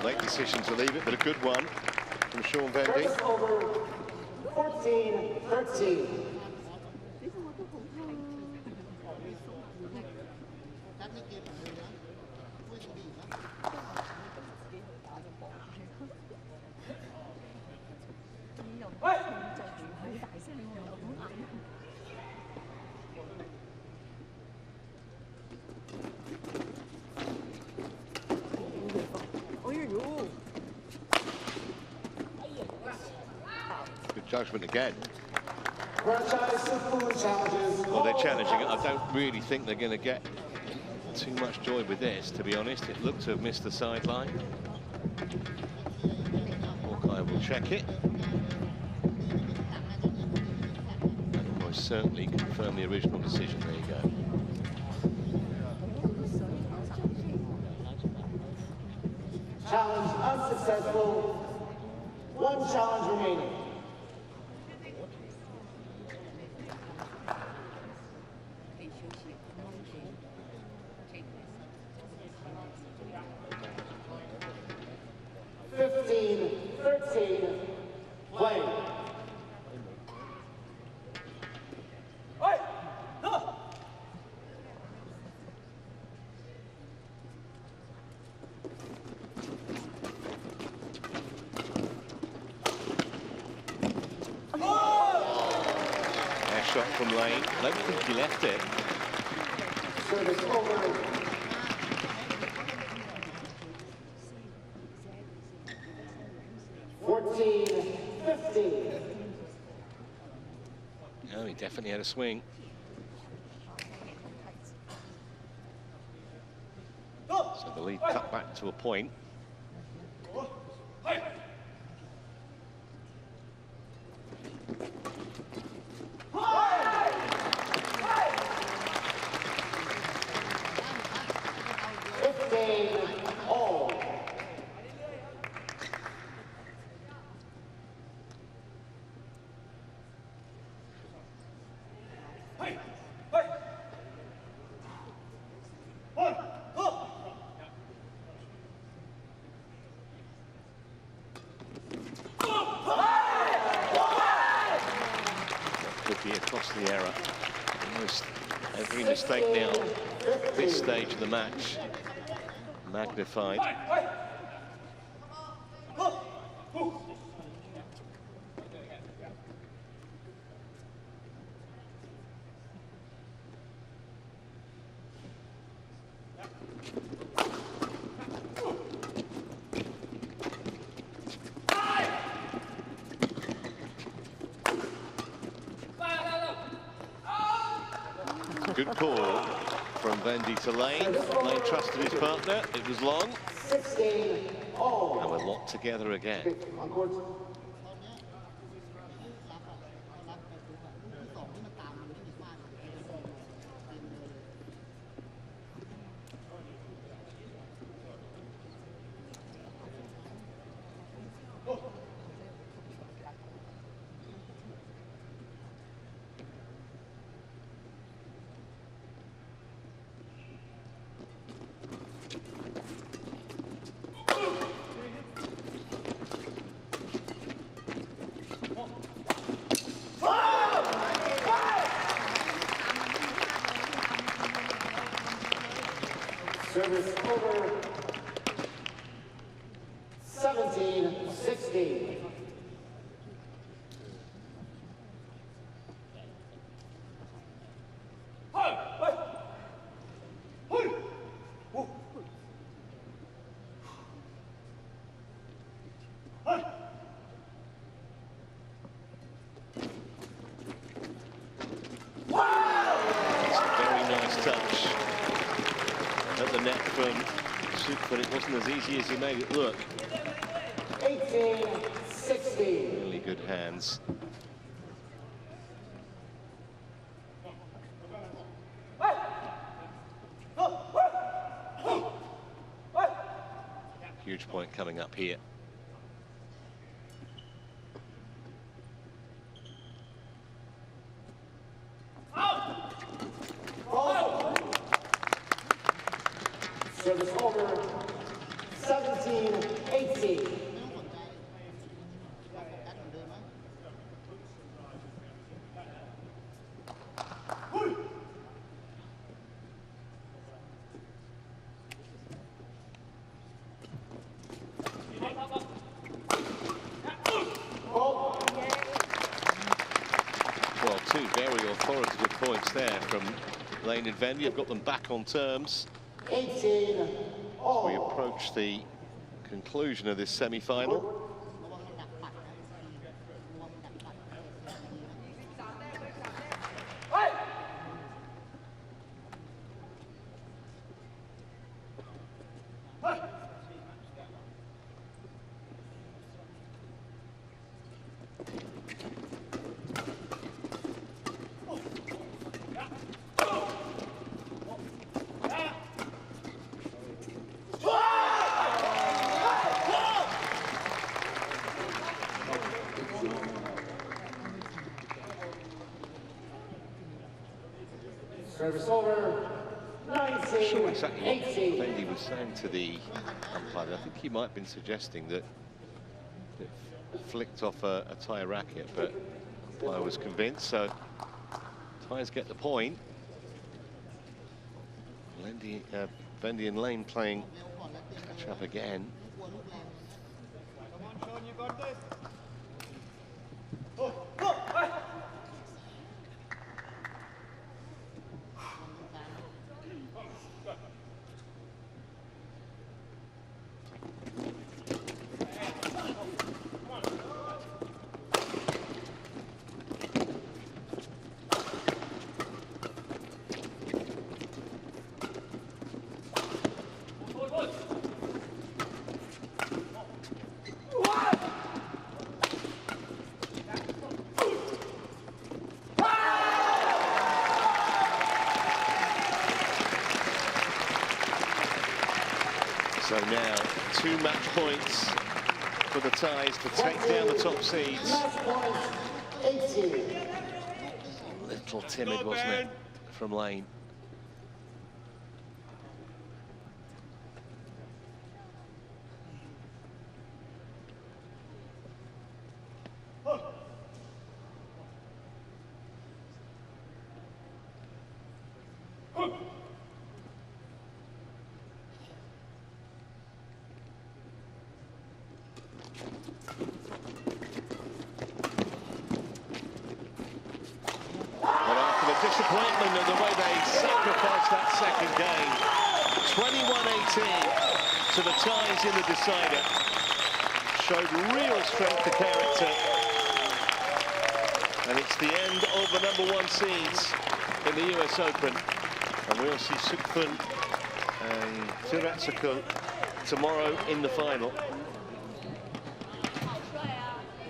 Late decision to leave it, but a good one from Sean Vendy. Service over, 14-13. Good judgment again. Franchise Sukphun challenges. Well, they're challenging it. I don't really think they're going to get too much joy with this, to be honest. It looked to have missed the sideline. Hawkeye will check it. And almost certainly confirm the original decision. There you go. Challenge unsuccessful. One challenge remaining. Play. Shot from Lane. I don't think he left it. Service over. No, he definitely had a swing. So the lead cut back to a point. Across the error. Almost every mistake now, this stage of the match, magnified. Good call from Vendy to Lane. Lane trusted his partner. It was long. 16 all. And we're locked together again. On court. Service over. 17-16. At the net from Sukphun, it wasn't as easy as he made it look. 18-16. Really good hands. Huge point coming up here. Service over. 17-18. Well, two very authoritative points there from Lane and Vendy. I've got them back on terms. 18 all. We approach the conclusion of this semi-final. Service over. Sure exactly what 19-18. Vendy was saying to the umpire. I think he might have been suggesting that it flicked off a tie racket, but the umpire was convinced, so ties get the point. Vendy and Lane playing catch up again. So now 2 match points for the ties to take down the top seeds. Match point 18. Little timid, wasn't it, from Lane? Disappointment of the way they sacrificed that second game. 21-18 to the ties in the decider. Showed real strength of character. And it's the end of the #1 seeds in the US Open. And we'll see Sukphun and Teeraratsakul tomorrow in the final.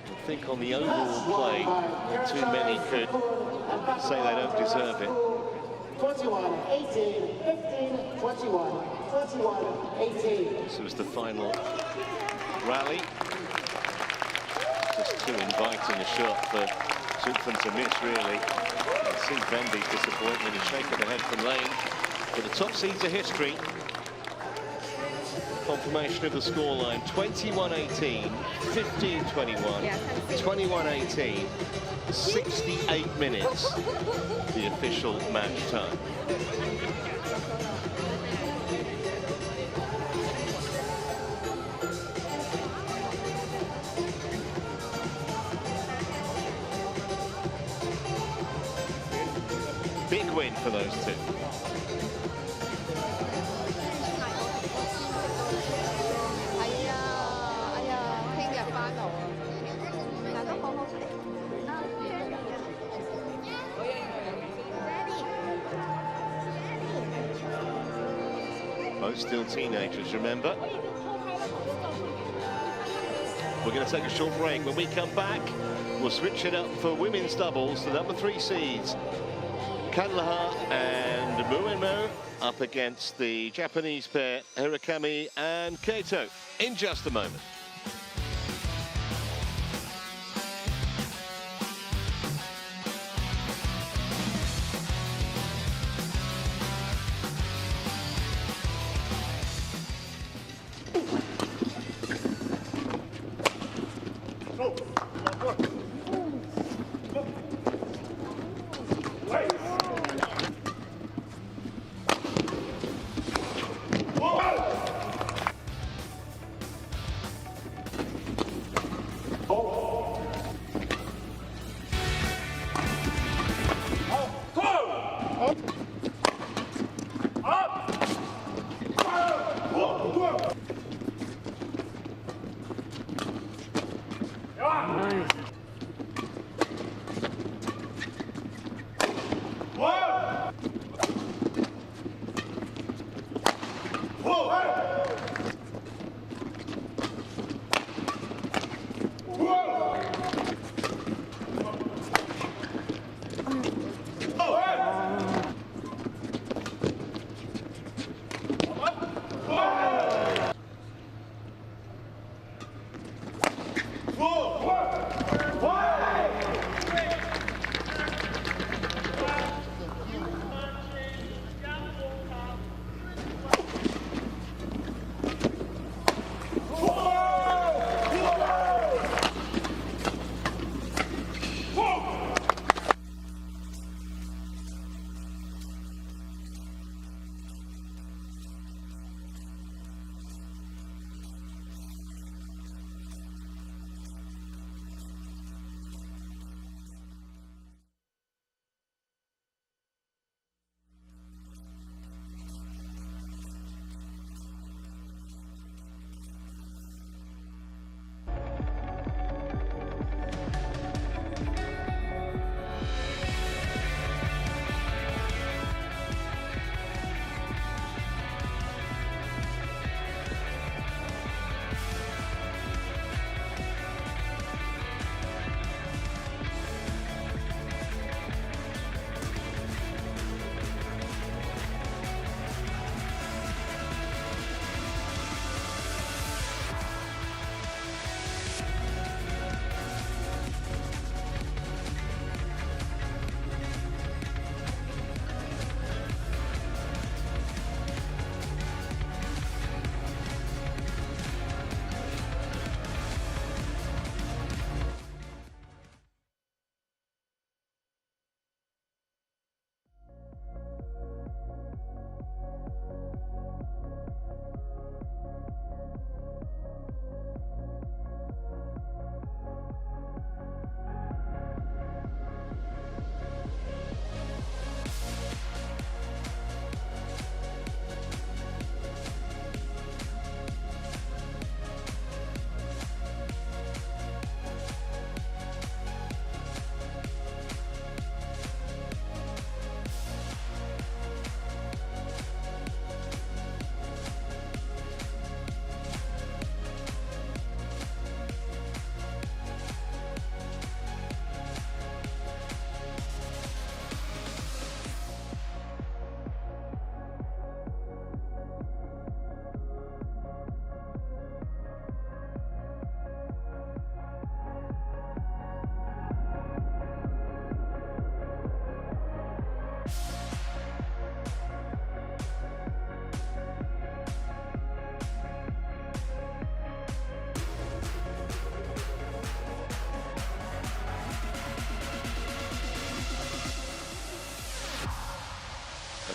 I think on the overall play, too many could say they don't deserve it. 21-18, 15-21, 21-18. This was the final rally. Just too inviting a shot for Sukphun to miss, really. You can see Vendy's disappointment. He's shaking the head from lane. But the top seeds of history. Confirmation of the scoreline: 21-18, 15-21, 21-18, 68 minutes, the official match time. Big win for those two. Both still teenagers, remember. We're going to take a short break. When we come back, we'll switch it up for women's doubles. The #3 seeds, Kanlaha and Muenmo, up against the Japanese pair, Hirakami and Kato, in just a moment.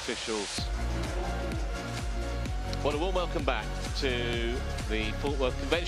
officials. Well, a warm welcome back to the Fort Worth Convention